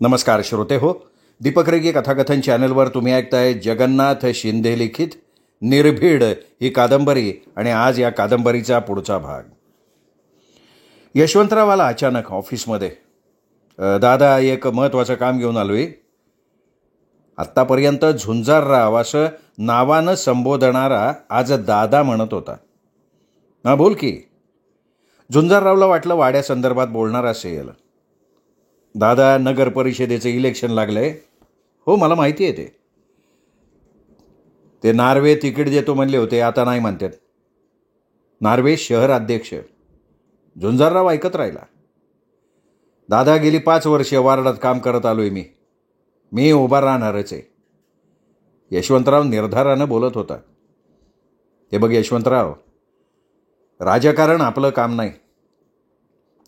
नमस्कार श्रोते हो, दीपक रेगे कथाकथन चॅनलवर तुम्ही ऐकताय जगन्नाथ शिंदे लिखित निर्भीड ही कादंबरी आणि आज या कादंबरीचा पुढचा भाग. यशवंतराव आला अचानक ऑफिसमध्ये. दादा, एक महत्त्वाचं काम घेऊन आलो आहे. आत्तापर्यंत झुंजारराव असं नावानं संबोधणारा आज दादा म्हणत होता. हां, बोल की. झुंजाररावला वाटलं वाड्यासंदर्भात बोलणार असेल. दादा, नगर परिषदेचं इलेक्शन लागलंय. हो, मला माहिती आहे. ते नार्वे तिकीट देतो म्हणले होते, आता नाही म्हणतात. नार्वे शहर अध्यक्ष. झुंजारराव ऐकत राहिला. दादा, गेली 5 वर्षे वार्डात काम करत आलोय मी उभा राहणारच आहे. यशवंतराव निर्धारानं बोलत होता. हे बघ यशवंतराव, राजकारण आपलं काम नाही.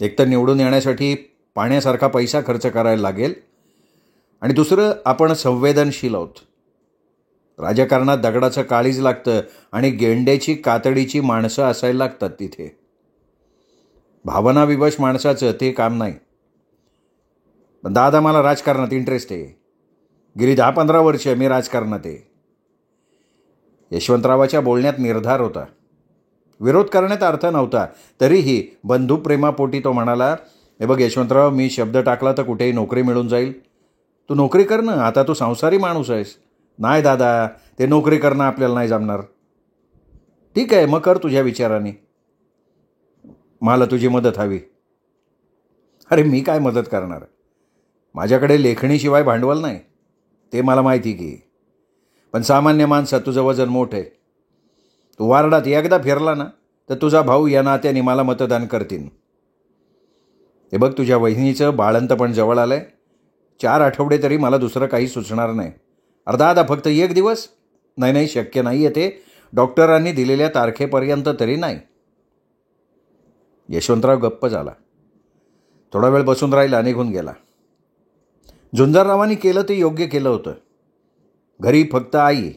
एकतर निवडून येण्यासाठी पाण्यासारखा पैसा खर्च करायला लागेल आणि दुसरं, आपण संवेदनशील आहोत. राजकारणात दगडाचं काळीज लागतं आणि गेंड्याची कातडीची माणसं असायला लागतात तिथे. भावनाविवश माणसाचं ते काम नाही. पण दादा, मला राजकारणात इंटरेस्ट आहे. गेली 10-15 वर्ष मी राजकारणात आहे. यशवंतरावाच्या बोलण्यात निर्धार होता. विरोध करण्यात अर्थ नव्हता. तरीही बंधुप्रेमापोटी तो म्हणाला, हे बघ यशवंतराव, मी शब्द टाकला तर कुठेही नोकरी मिळून जाईल. तू नोकरी कर ना, आता तू संसारी माणूस आहेस. नाही दादा, ते नोकरी करणं आपल्याला नाही जमणार. ठीक आहे, मग कर तुझ्या विचाराने. मला तुझी मदत हवी. अरे, मी काय मदत करणार? माझ्याकडे लेखणीशिवाय भांडवल नाही, ते मला माहिती की. पण सामान्य माणसात तुझं वजन मोठं आहे. तू वार्डात एकदा फिरला ना तर तुझा भाऊ या नात्याने मला मतदान करतील. हे बघ, तुझ्या वहिनीचं बाळंत पण जवळ आलं आहे. 4 आठवडे तरी मला दुसरं काही सुचणार नाही. दादा, फक्त 1 दिवस? नाही, शक्य नाही आहे ते. डॉक्टरांनी दिलेल्या तारखेपर्यंत तरी नाही. यशवंतराव गप्प झाला. थोडा वेळ बसून राहिला, निघून गेला. झुंजाररावांनी केलं ते योग्य केलं होतं. घरी फक्त आई.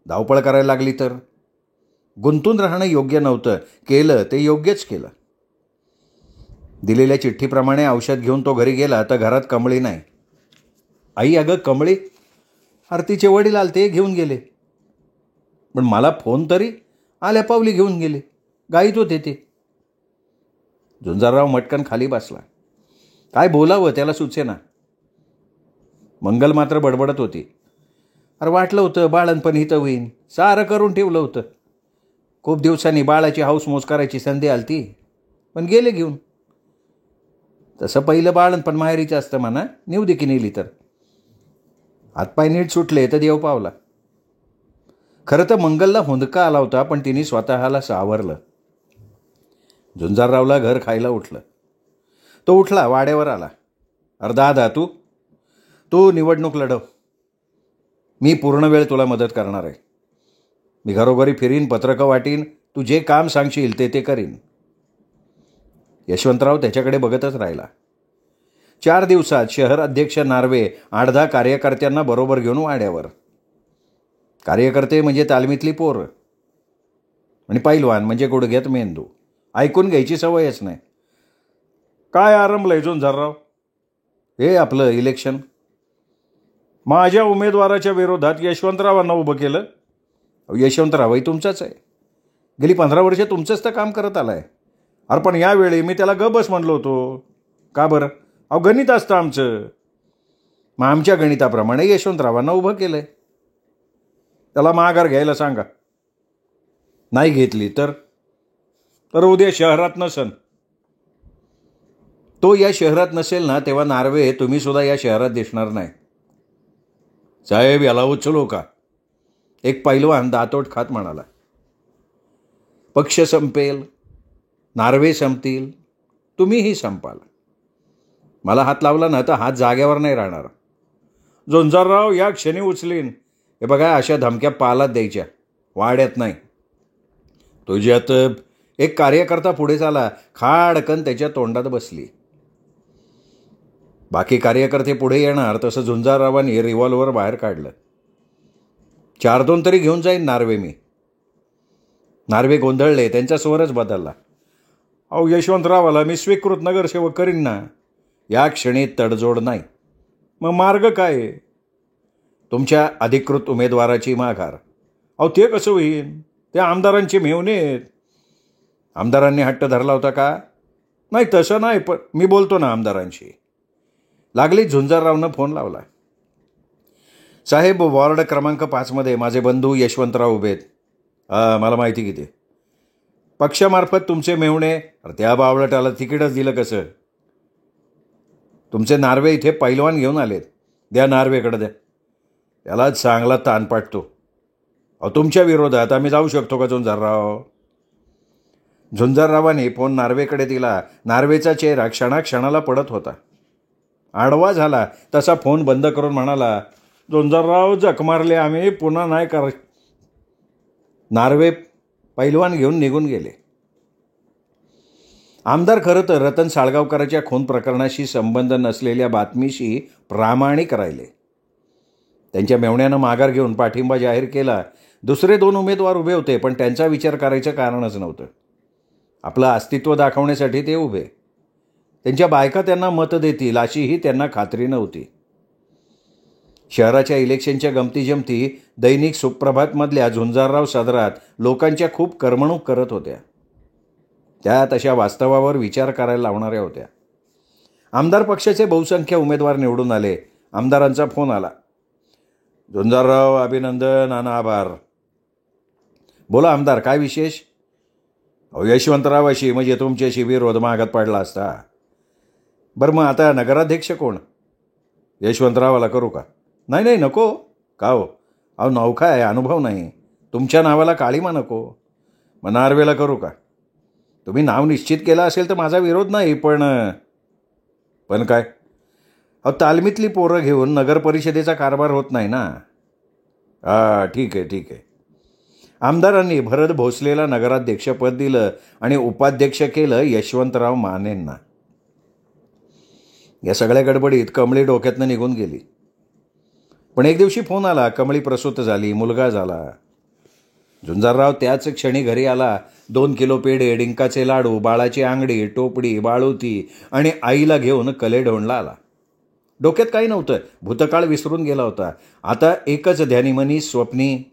धावपळ करायला लागली तर गुंतून राहणं योग्य नव्हतं. केलं ते योग्यच केलं. दिलेल्या चिठ्ठीप्रमाणे औषध घेऊन तो घरी गेला तर घरात कमळी नाही. आई, अगं कमळी? आरतीचे वडील आलते, घेऊन गेले. पण मला फोन तरी आल्या पावली घेऊन गेले. गाईत होते ते. झुंजारराव मटकन खाली बसला. काय बोलावं त्याला सुचेना. मंगल मात्र बडबडत होती. अरे, वाटलं होतं बाळणपण हितं होईन, सारं करून ठेवलं होतं. खूप दिवसांनी बाळाची हाऊसमौज करायची संधी आलती, पण गेले घेऊन. तसं पहिलं बाळणपण माहेरीचं असतं म्हणा, नेऊ दे की नेली तर. हातपाय नीट सुटले तर देव पावला. खरं तर मंगलला हुंदका आला होता, पण तिने स्वतःला सावरलं. झुंजाररावला घर खायला उठलं. तो उठला, वाड्यावर आला. अरे दादा, तू निवडणूक लढव. मी पूर्ण वेळ तुला मदत करणार आहे. मी घरोघरी फिरीन, पत्रकं वाटीन, तू जे काम सांगशील ते करीन. यशवंतराव त्याच्याकडे बघतच राहिला. 4 दिवसात शहर अध्यक्ष नार्वे 8-10 कार्यकर्त्यांना बरोबर घेऊन वाड्यावर. कार्यकर्ते म्हणजे तालमीतली पोरं आणि पैलवान म्हणजे गुडघ्यात मेंदू. ऐकून घ्यायची सवयच नाही. काय आरंभलंय झुंजारराव? हे आपलं इलेक्शन. माझ्या उमेदवाराच्या विरोधात यशवंतरावांना उभं केलं. यशवंतरावही तुमचाच आहे. गेली 15 वर्षे तुमचंच तर काम करत आलाय. अरे, पण यावेळी मी त्याला गबस म्हणलो होतो. का बरं? गणित असतं आमचं. मग आमच्या गणिताप्रमाणे यशवंतरावांना उभं केलंय. त्याला माघार घ्यायला सांगा. नाही घेतली तर उद्या शहरात नसन. तो या शहरात नसेल ना, तेव्हा नार्वे तुम्ही सुद्धा या शहरात दिसणार नाही. साहेब, याला उचलो का? एक पैलवान दातोट खात म्हणाला. पक्ष संपेल, नार्वे संपतील, तुम्हीही संपाल. मला हात लावला ना तर हात जाग्यावर नाही राहणार. झुंजारराव या क्षणी उचलीन. हे बघा, अशा धमक्या पालात द्यायच्या, वाड्यात नाही. तुझ्यात एक कार्यकर्ता पुढे झाला. खाडकन त्याच्या तोंडात बसली. बाकी कार्यकर्ते पुढे येणार तसं झुंजाररावांनी रिव्हॉल्वर बाहेर काढलं. 4-2 तरी घेऊन जाईन नार्वे मी. नार्वे गोंधळले. त्यांचा स्वरच बदलला. यशवंतरावाला मी स्वीकृत नगरसेवक करीन ना. या क्षणी तडजोड नाही. मग मार्ग काय आहे? तुमच्या अधिकृत उमेदवाराची माघार. अहो ते कसं होईल? ते आमदारांचे मेव्हणे आहेत. आमदारांनी हट्ट धरला होता का? नाही तसं नाही, पण मी बोलतो ना आमदारांशी. लागली झुंजाररावनं फोन लावला. साहेब, वॉर्ड क्रमांक 5मध्ये माझे बंधू यशवंतराव उभेत. मला माहिती किती. पक्षामार्फत तुमचे मेव्हणे. अरे त्या बावळटाला तिकीटच दिलं कसं? तुमचे नार्वे इथे पैलवान घेऊन आलेत. द्या नार्वेकडे द्या. त्याला चांगला ताण पाडतो. अहो तुमच्या विरोधात आम्ही जाऊ शकतो का झुंजारराव? झुंजाररावाने फोन नार्वेकडे दिला. नार्वेचा चेहरा क्षणाक्षणाला पडत होता. आडवा झाला तसा फोन बंद करून म्हणाला, झुंजारराव जख मारले आम्ही, पुन्हा नाही कर. नार्वे पैलवान घेऊन निघून गेले. आमदार खरं तर रतन साळगावकरांच्या खून प्रकरणाशी संबंध नसलेल्या बातमीशी प्रामाणिक राहिले. त्यांच्या मेव्हण्यानं माघार घेऊन पाठिंबा जाहीर केला. दुसरे 2 उमेदवार उभे होते, पण त्यांचा विचार करायचं कारणच नव्हतं. आपलं अस्तित्व दाखवण्यासाठी ते उभे. त्यांच्या बायका त्यांना मत देतील अशीही त्यांना खात्री नव्हती. शहराच्या इलेक्शनच्या गमतीजमती दैनिक सुप्रभातमधल्या झुंजारराव सदरात लोकांच्या खूप करमणूक करत होत्या. त्या तशा वास्तवावर विचार करायला लावणाऱ्या होत्या. आमदार पक्षाचे बहुसंख्य उमेदवार निवडून आले. आमदारांचा फोन आला. झुंजारराव, अभिनंदन आणि आभार. बोला आमदार, काय विशेष? अहो यशवंतरावाशी म्हणजे तुमच्याशी विरोध मागत पडला असता. बरं मग आता नगराध्यक्ष कोण? यशवंतरावाला करू का? नाही नाही नको. का हो? अहो नौखा आहे, अनुभव नाही. तुमच्या नावाला काळीमा नको. मग नार्वेला करू का? तुम्ही नाव निश्चित केलं असेल तर माझा विरोध नाही, पण काय? अहो तालमीतली पोरं घेऊन नगर परिषदेचा कारभार होत नाही ना. ठीक आहे. आमदारांनी भरत भोसलेला नगराध्यक्षपद दिलं आणि उपाध्यक्ष केलं यशवंतराव मानेंना. या सगळ्या गडबडीत कमळी डोक्यातनं निघून गेली. पण एक दिवशी फोन आला. कमळी प्रसूत झाली, मुलगा झाला. झुंजारराव त्याच क्षणी घरी आला. 2 किलो पेढे, डिंकाचे लाडू, बाळाची आंगडी, टोपडी, बाळुती आणि आईला घेऊन कलेढोणला आला. डोक्यात काही नव्हतं. भूतकाळ विसरून गेला होता. आता एकच ध्यानीमनी स्वप्नी,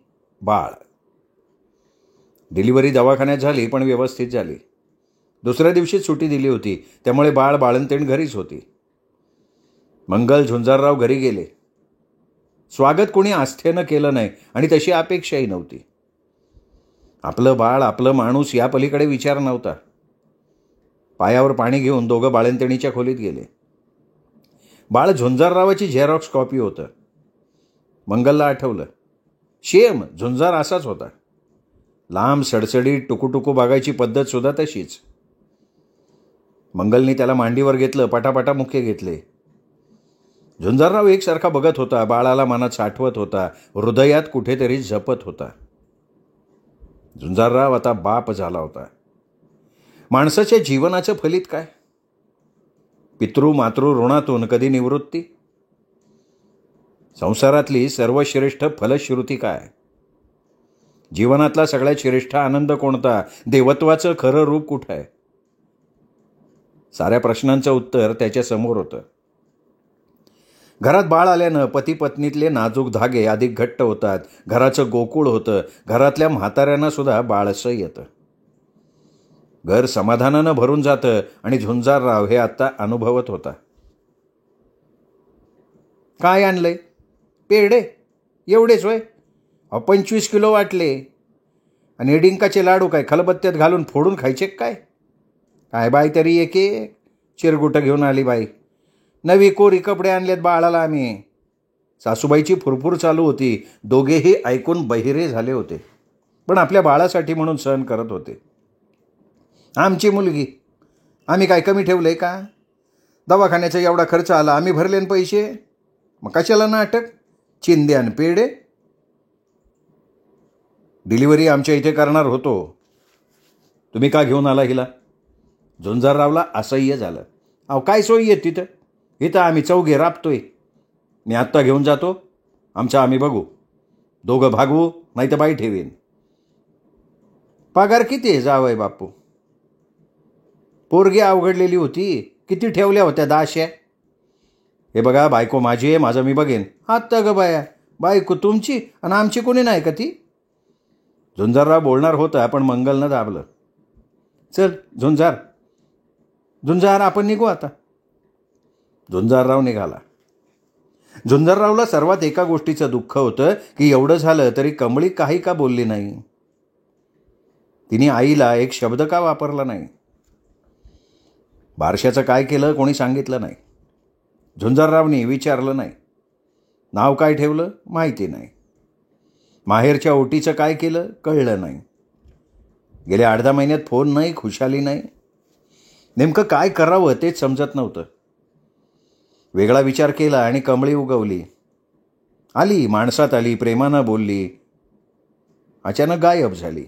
बाळ. डिलिव्हरी दवाखान्यात झाली, पण व्यवस्थित झाली. दुसऱ्या दिवशीच सुट्टी दिली होती, त्यामुळे बाळंतीण घरीच होती. मंगल झुंजारराव घरी गेले. स्वागत कोणी आस्थेनं केलं नाही आणि तशी अपेक्षाही नव्हती. आपलं बाळ, आपलं माणूस या पलीकडे विचार नव्हता. पायावर पाणी घेऊन दोघं बाळंतिणीच्या खोलीत गेले. बाळ झुंजाररावाची झेरॉक्स कॉपी होतं. मंगलला आठवलं, शेम झुंजार असाच होता. लांब सडसडीत टुकूटुकू बघायची पद्धत सुद्धा तशीच. मंगलनी त्याला मांडीवर घेतलं, पटापटा मुके घेतले. झुंजारराव एकसारखा बघत होता. बाळाला मनात साठवत होता, हृदयात कुठेतरी जपत होता. झुंजारराव आता बाप झाला होता. माणसाच्या जीवनाचं फलित काय? पितृ मातृ ऋणातून कधी निवृत्ती? संसारातली सर्वश्रेष्ठ फलश्रुती काय? जीवनातला सगळ्यात श्रेष्ठ आनंद कोणता? देवत्वाचं खरं रूप कुठं आहे? साऱ्या प्रश्नांचं उत्तर त्याच्या समोर होतं. घरात बाळ आल्यानं पती पत्नीतले नाजूक धागे अधिक घट्ट होतात. घराचं गोकुळ होतं. घरातल्या म्हाताऱ्यांना सुद्धा बाळसं येतं. घर समाधानानं भरून जातं आणि झुंजारराव हे आत्ता अनुभवत होता. काय आणलंय? पेढे एवढेच होय? 25 किलो वाटले. आणि डिंकाचे लाडू काय खलबत्त्यात घालून फोडून खायचे काय? काय बाई तरी एक चिरगुटं घेऊन आली बाई. नवी कोरी कपडे आणलेत बाळाला आम्ही. सासूबाईची फुरफुर चालू होती. दोघेही ऐकून बहिरे झाले होते, पण आपल्या बाळासाठी म्हणून सहन करत होते. आमची मुलगी, आम्ही काय कमी ठेवलंय का? दवाखान्याचा एवढा खर्च आला, आम्ही भरलेन पैसे. मग कशाला नाटक? चिंध्यान पेढे. डिलिव्हरी आमच्या इथे करणार होतो, तुम्ही का घेऊन आला हिला? झुंजाररावला असह्य झालं. अहो काय सोयी आहेत तिथं? इथं आम्ही चौघे राबतोय. मी आत्ता घेऊन जातो, आमचं आम्ही बघू. दोघं भागवू, नाही तर बाई ठेवीन. पगार किती आहे जावय बापू? पोरगी अवघडलेली होती, किती ठेवल्या होत्या? 10. हे बघा, बायको माझी आहे, माझं मी बघेन. हात ग बाया, बायको तुमची आणि आमची कोणी नाही का ती? झुंजारराव बोलणार होता, पण मंगलनं दाबलं. चल झुंजार, झुंजार आपण निघू आता. झुंजारराव निघाला. झुंजाररावला सर्वात एका गोष्टीचं दुःख होतं की एवढं झालं तरी कमळी काही का बोलली नाही. तिने आईला एक शब्द का वापरला नाही. बारशाचं काय केलं कोणी सांगितलं नाही. झुंजाररावनी विचारलं नाही. नाव काय ठेवलं माहिती नाही. माहेरच्या ओटीचं काय केलं कळलं नाही. गेल्या 8-10 महिन्यात फोन नाही, खुशाली नाही. नेमकं काय करावं तेच समजत नव्हतं. वेगळा विचार केला आणि कमळी उगवली. आली, माणसात आली, प्रेमानं बोलली, अचानक गायब झाली.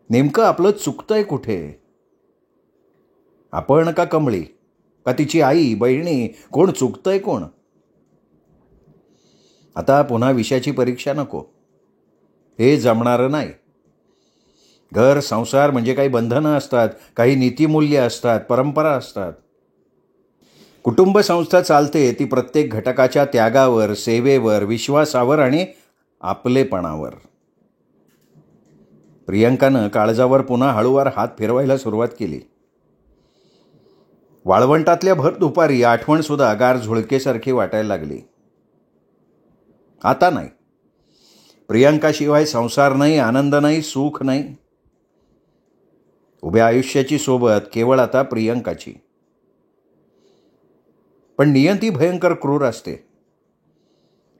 नेमकं आपलं चुकतंय कुठे? आपण का कमळी का तिची आई बहिणी? कोण चुकतंय कोण? आता पुन्हा विषयाची परीक्षा नको. हे जमणारं नाही. घर संसार म्हणजे काही बंधनं असतात, काही नीतिमूल्य असतात, परंपरा असतात. कुटुंब संस्था चालते ती प्रत्येक घटकाच्या त्यागावर, सेवेवर, विश्वासावर आणि आपलेपणावर. प्रियंकानं काळजावर पुन्हा हळूवार हात फिरवायला सुरुवात केली. वाळवंटातल्या भर दुपारी आठवणसुद्धा गार झुळकेसारखी वाटायला लागली. आता नाही. प्रियंकाशिवाय संसार नाही, आनंद नाही, सुख नाही. उभ्या आयुष्याची सोबत केवळ आता प्रियंकाची. पण नियती भयंकर क्रूर असते.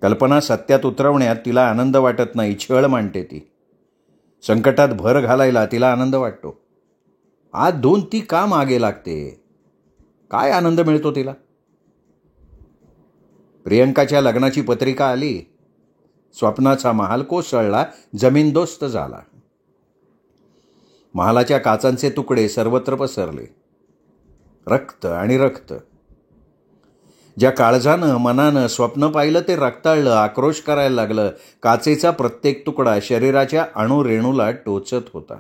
कल्पना सत्यात उतरवण्यात तिला आनंद वाटत नाही, छळ मांडते ती. संकटात भर घालायला तिला आनंद वाटतो. आज धुवून ती का मागे लागते? काय आनंद मिळतो तिला? प्रियंकाच्या लग्नाची पत्रिका आली. स्वप्नाचा महाल कोसळला, जमीनदोस्त झाला. महालाच्या काचांचे तुकडे सर्वत्र पसरले. रक्त आणि रक्त. ज्या काळजानं मनानं स्वप्न पाहिलं ते रक्ताळलं, आक्रोश करायला लागलं. काचेचा प्रत्येक तुकडा शरीराच्या अणुरेणूला टोचत होता.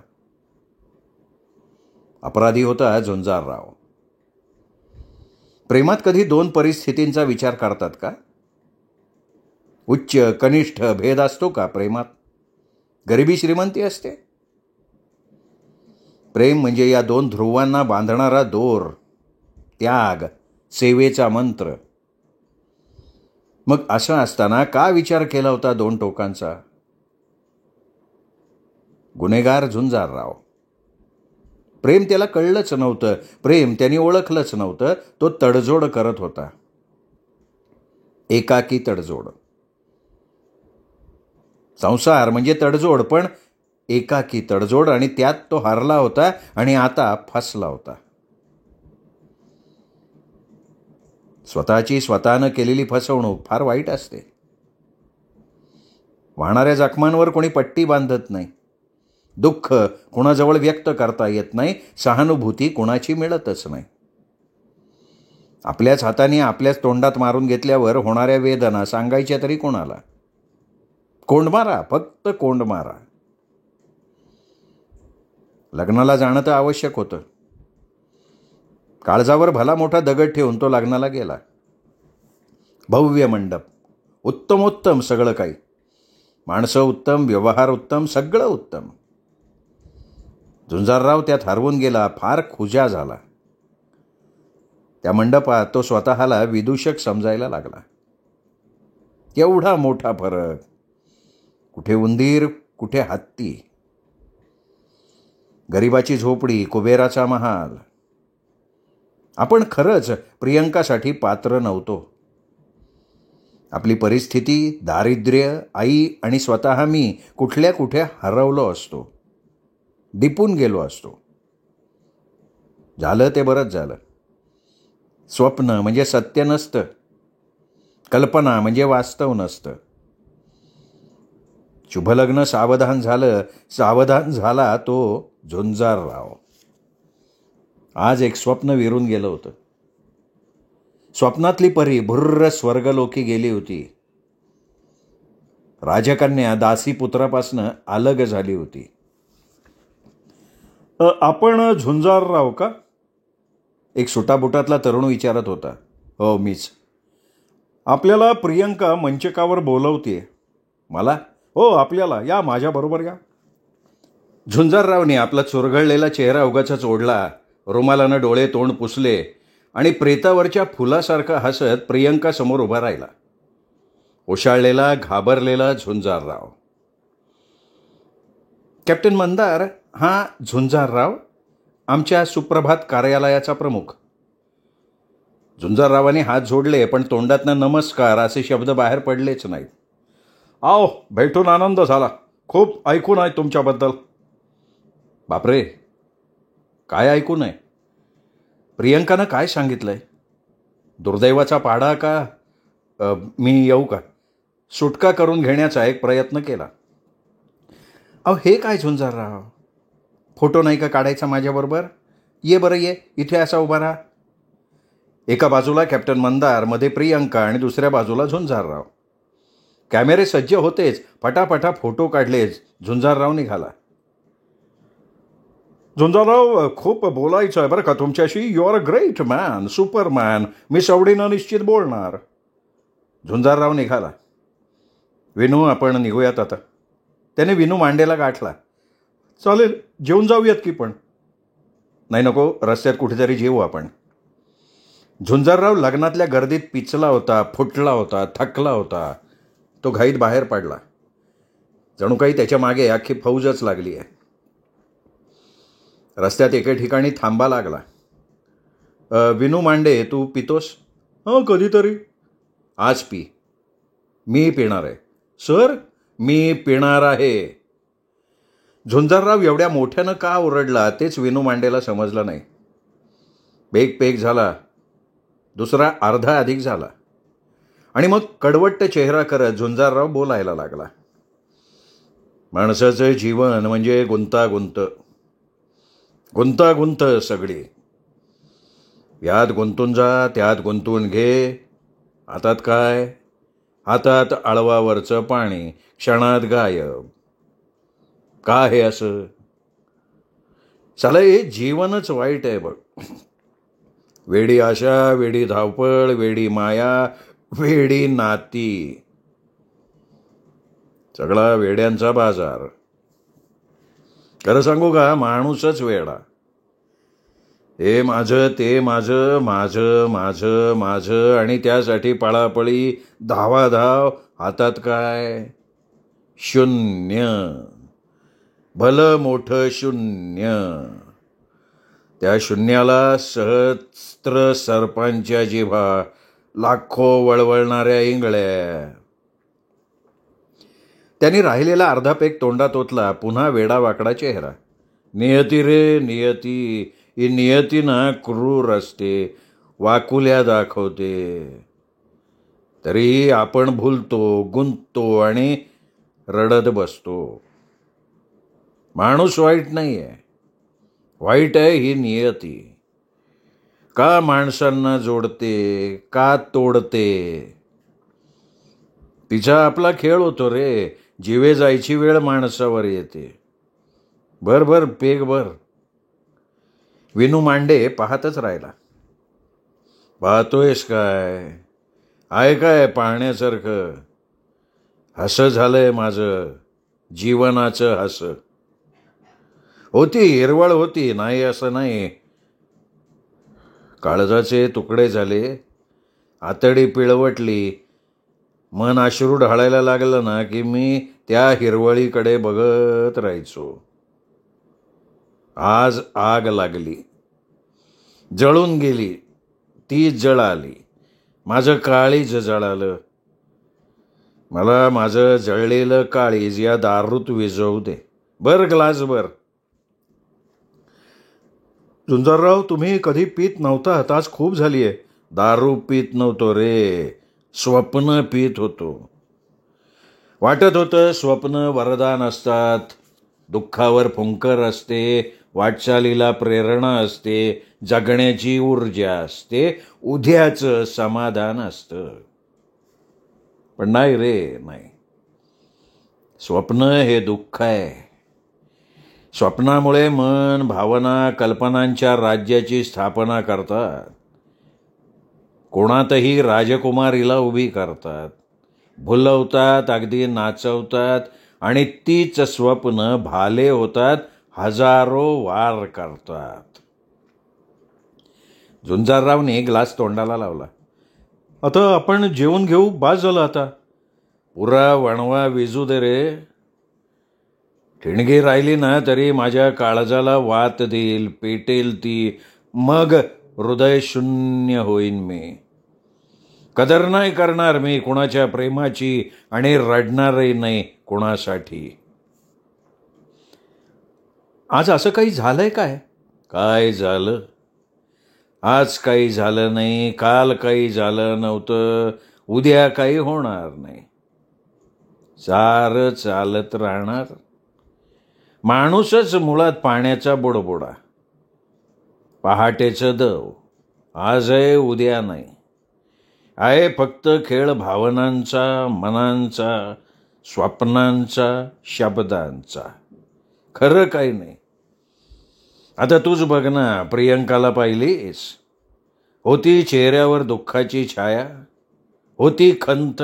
अपराधी होता झुंजारराव. प्रेमात कधी 2 परिस्थितींचा विचार करतात का? उच्च कनिष्ठ भेद असतो का प्रेमात? गरिबी श्रीमंती असते? प्रेम म्हणजे या 2 ध्रुवांना बांधणारा दोर, त्याग, सेवेचा मंत्र. मग असं असताना का विचार केला होता 2 टोकांचा? गुन्हेगार झुंजारराव. प्रेम त्याला कळलंच नव्हतं. प्रेम त्याने ओळखलंच नव्हतं. तो तडजोड करत होता. एकाकी तडजोड. संसार म्हणजे तडजोड, पण एकाकी तडजोड. आणि त्यात तो हरला होता आणि आता फसला होता. स्वतःची स्वतःनं केलेली फसवणूक फार वाईट असते. वाहणाऱ्या जखमांवर कोणी पट्टी बांधत नाही. दुःख कोणाजवळ व्यक्त करता येत नाही. सहानुभूती कोणाची मिळतच नाही. आपल्याच हाताने आपल्याच तोंडात मारून घेतल्यावर होणाऱ्या वेदना सांगायच्या तरी कोणाला? कोंड मारा, फक्त कोंड मारा. लग्नाला जाणं तर आवश्यक होतं. काळजावर भला मोठा दगड ठेवून तो लग्नाला गेला. भव्य मंडप, उत्तमोत्तम सगळं काही. माणसं उत्तम, व्यवहार उत्तम, सगळं उत्तम. झुंजारराव त्यात हरवून गेला. फार खुजा झाला. त्या मंडपात तो स्वतःला विदूषक समजायला लागला. केवढा मोठा फरक. कुठे उंदीर, कुठे हत्ती. गरिबाची झोपडी, कुबेराचा महाल. आपण खरंच प्रियंकासाठी पात्र नव्हतो. आपली परिस्थिती, दारिद्र्य, आई आणि स्वतः मी कुठल्या कुठे हरवलो असतो. दिपून गेलो असतो. झालं ते बरंच झालं. स्वप्न म्हणजे सत्य नसतं. कल्पना म्हणजे वास्तव नसतं. शुभलग्न सावधान झालं. सावधान झाला तो झुंजारराव. आज एक स्वप्न विरून गेलं होतं. स्वप्नातली परी भुर्र स्वर्गलोकी गेली होती. राजकन्या दासी पुत्रापासनं अलग झाली होती. आपण झुंजारराव का? एक सुटाबुटातला तरुण विचारत होता. हो मीच. आपल्याला प्रियंका मंचकावर बोलवते. मला? हो आपल्याला, या माझ्याबरोबर या. झुंजाररावने आपला चुरगळलेला चेहरा उगाचच ओढला, रुमालानं डोळे तोंड पुसले आणि प्रेतावरच्या फुलासारखा हसत प्रियंका समोर उभा राहिला. ओशाळलेला घाबरलेला झुंजारराव. कॅप्टन मंदार हा झुंजारराव, आमच्या सुप्रभात कार्यालयाचा प्रमुख. झुंजाररावाने हात जोडले पण तोंडातनं नमस्कार असे शब्द बाहेर पडलेच नाहीत. आओ, भेटून आनंद झाला. खूप ऐकून आहे तुमच्याबद्दल. बापरे, काय ऐकू नये? प्रियंकानं काय सांगितलंय? दुर्दैवाचा पाडा का? मी येऊ का? सुटका करून घेण्याचा एक प्रयत्न केला. अहो हे काय झुंजारराव, फोटो नाही का काढायचा माझ्याबरोबर? ये बरं ये, इथे असा उभा राहा. एका बाजूला कॅप्टन मंदार, मध्ये प्रियंका आणि दुसऱ्या बाजूला झुंजारराव. कॅमेरे सज्ज होतेच, फटाफटा फोटो काढलेच. झुंजारराव निघाला. झुंजारराव, खूप बोलायचं आहे बरं का तुमच्याशी. You are a great man, superman. मी सवडीनं निश्चित बोलणार. झुंजारराव निघाला. विनू, आपण निघूयात आता. त्याने विनू मांडेला गाठला. चालेल, जेवून जाऊयात की पण. नाही नको, रस्त्यात कुठेतरी जेवू आपण. झुंजारराव लग्नातल्या गर्दीत पिचला होता, फुटला होता, थकला होता. तो घाईत बाहेर पडला. जणू काही त्याच्या मागे अख्खी फौजच लागली आहे. रस्त्यात एके ठिकाणी थांबा लागला. विनू मांडे, तू पितोस? हो, कधीतरी. आज पी. मी पिणार आहे. सर, मी पिणार आहे. झुंजारराव एवढ्या मोठ्यानं का ओरडला तेच विनू मांडेला समजलं नाही. एक पेक झाला, दुसरा अर्धा अधिक झाला आणि मग कडवट्ट चेहरा करत झुंजारराव बोलायला लागला. माणसाचं जीवन म्हणजे गुंतागुंत, गुंतागुंत सगळी. यात गुंतून जा, त्यात गुंतून घे. हातात काय? हातात आळवावरचं पाणी, क्षणात गायब. का हे असं? साला हे जीवनच वाईट आहे बघ. वेडी आशा, वेडी धावपळ, वेडी माया, वेडी नाती. सगळा वेड्यांचा बाजार. खरं सांगू का, माणूसच वेडा. हे माझं, ते माझं, माझं माझं माझं आणि त्यासाठी पळापळी, धावाधाव. हातात काय? शून्य. भलं मोठं शून्य. त्या शून्याला सहस्त्र सर्पांच्या जिभा, लाखो वळवळणाऱ्या इंगळ्या. त्यांनी राहिलेला अर्धा पेक तोंडात ओतला. पुन्हा वेडावाकडा चेहरा. नियती रे नियती. ही नियती ना क्रूर असते, वाकुल्या दाखवते. तरीही आपण भुलतो, गुंततो आणि रडत बसतो. माणूस वाईट नाही आहे, वाईट आहे ही नियती. का माणसांना जोडते, का तोडते. तिचा आपला खेळ होतो रे. जीवे जायची वेळ माणसावर येते. बर बर, पेग बर. विनू मांडे पाहतच राहिला. पाहतोयस काय? आहे काय पाहण्यासारखं? हसं झालंय माझं, जीवनाचं हसं. होती हिरवळ होती, नाही असं नाही. काळजाचे तुकडे झाले, आतडी पिळवटली, मन अश्रू ढाळायला लागलं ना की मी त्या हिरवळीकडे बघत राहायचो. आज आग लागली, जळून गेली, ती जळाली. माझं काळीज जळालं. मला माझं जळलेलं काळीज या दारूत विझवू दे. बर ग्लास बर. झुंजारराव, तुम्ही कधी पित नव्हता, आज खूप झाली आहे. दारू पित नव्हतो रे, स्वप्न पित होतो. वाटत होतं स्वप्न वरदान असतात. दुःखावर फुंकर असते, वाटचालीला प्रेरणा असते, जगण्याची ऊर्जा असते, उद्याचं समाधान असतं. पण नाही रे, नाही. स्वप्न हे दुःख आहे. स्वप्नामुळे मन, भावना, कल्पनांच्या राज्याची स्थापना करतात. कोणातही राजकुमारीला उभी करतात, भुलवतात, अगदी नाचवतात आणि तीच स्वप्न भाले होतात, हजारो वार करतात. झुंजाररावने ग्लास तोंडाला लावला. आता आपण जेवून घेऊ, बास झालं आता. पुरा वणवा विजू दे रे. ठिणगी राहिली ना तरी माझ्या काळजाला वात देईल, पेटेल ती. मग हृदय शून्य होईन मी. कदर नाही करणार मी कुणाच्या प्रेमाची आणि रडणारही नाही कुणासाठी. आज असं काही झालंय काय? काय झालं? आज काही झालं नाही, काल काही झालं नव्हतं, उद्या काही होणार नाही. सारं चालत राहणार. माणूसच मुळात पाण्याचा बुडबुडा. पहाटेचं दव. आज आहे, उद्या नाही. आहे फक्त खेळ भावनांचा, मनांचा, स्वप्नांचा, शब्दांचा. खरं काही नाही. आता तूच बघ ना, प्रियंकाला पाहिलीस? होती चेहऱ्यावर दुःखाची छाया, होती खंत.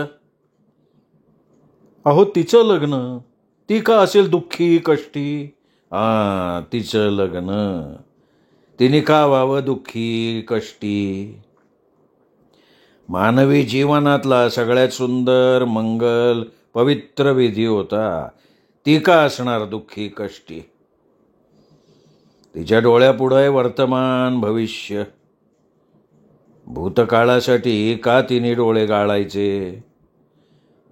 अहो तिचं लग्न, ती का असेल दुःखी कष्टी? तिचं लग्न, तिने का व्हावं दुःखी कष्टी? मानवी जीवनातला सगळ्यात सुंदर, मंगल, पवित्र विधी होता. ती का असणार दुःखी कष्टी? तिच्या डोळ्यापुढे वर्तमान, भविष्य. भूतकाळासाठी का तिने डोळे गाळायचे?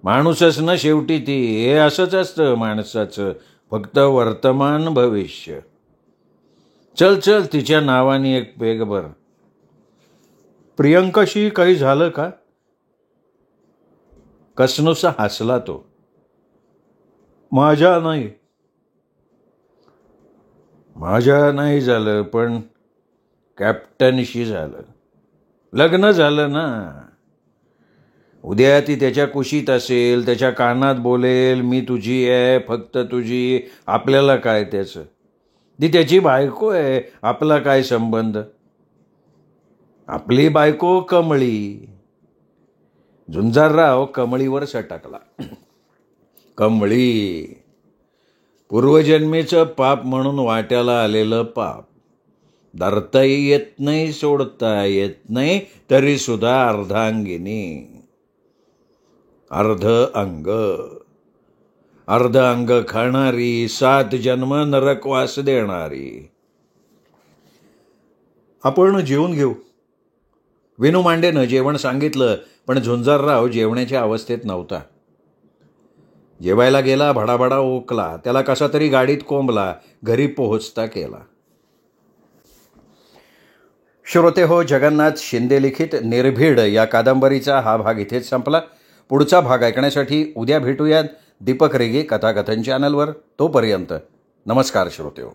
माणूसच ना शेवटी ती. हे असंच असतं माणसाचं, फक्त वर्तमान, भविष्य. चल चल, तिच्या नावाने एक पेग भर. प्रियंकाशी काही झालं का? कसनुसा हसला तो. माझ्या नाही झालं, पण कॅप्टनशी झालं. लग्न झालं ना. उद्या ती त्याच्या कुशीत असेल, त्याच्या कानात बोलेल, मी तुझी आहे, फक्त तुझी. आपल्याला काय त्याचं? ती त्याची बायको आहे, आपला काय संबंध? आपली बायको कमळी. झुंजारराव कमळीवर सटकला. कमळी, पूर्वजन्मीचं पाप म्हणून वाट्याला आलेलं पाप. धरताही येत नाही, सोडता येत नाही, तरी सुद्धा अर्धांगिनी. अर्ध अंग खाणारी, 7 जन्म नरकवास देणारी. आपण जेवून घेऊ. विनू मांडेनं जेवण सांगितलं, पण झुंजारराव जेवण्याच्या अवस्थेत नव्हता. जेवायला गेला, भडाभडा ओकला, त्याला कसा तरी गाडीत कोंबला, घरी पोहोचता केला. श्रोते हो, जगन्नाथ शिंदे लिखित निर्भीड या कादंबरीचा हा भाग इथेच संपला. पुढचा भाग ऐकण्यासाठी उद्या भेटूयात दीपक रेगे कथाकथन चॅनलवर. तोपर्यंत नमस्कार श्रोते हो.